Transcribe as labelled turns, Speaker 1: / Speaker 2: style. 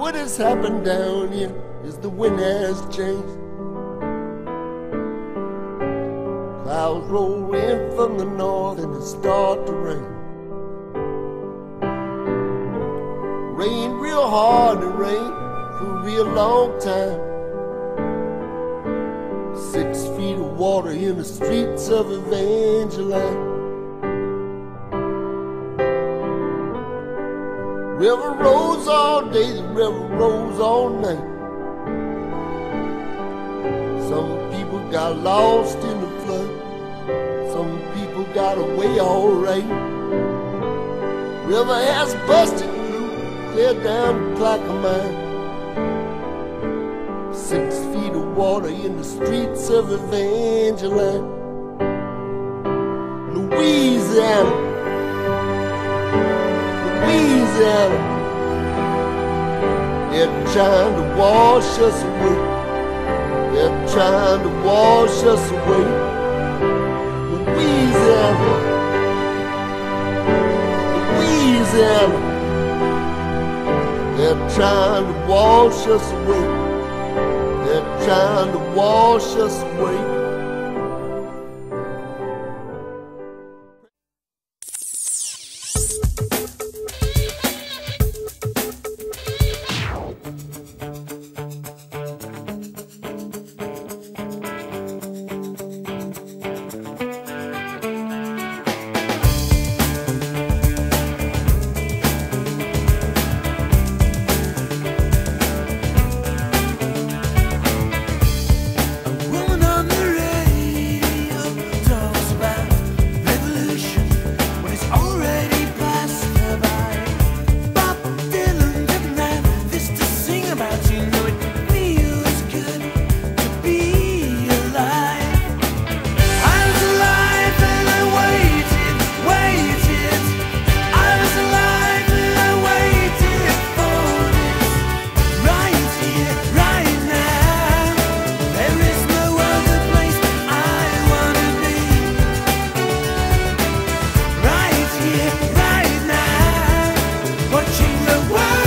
Speaker 1: What has happened down here is the wind has changed. Clouds roll in from the north and it starts to rain. Rain real hard and rain for a real long time. 6 feet of water in the streets of Evangeline. River rolls all day, the river rolls all night. Some people got lost in the flood. Some people got away alright. River has busted through, clear down the Clackamas. 6 feet of water in the streets of Evangeline. Louisiana, Louisiana, they're trying to wash us away. They're trying to wash us away. Louisiana, Louisiana, they're trying to wash us away. They're trying to wash us away.
Speaker 2: Watching the world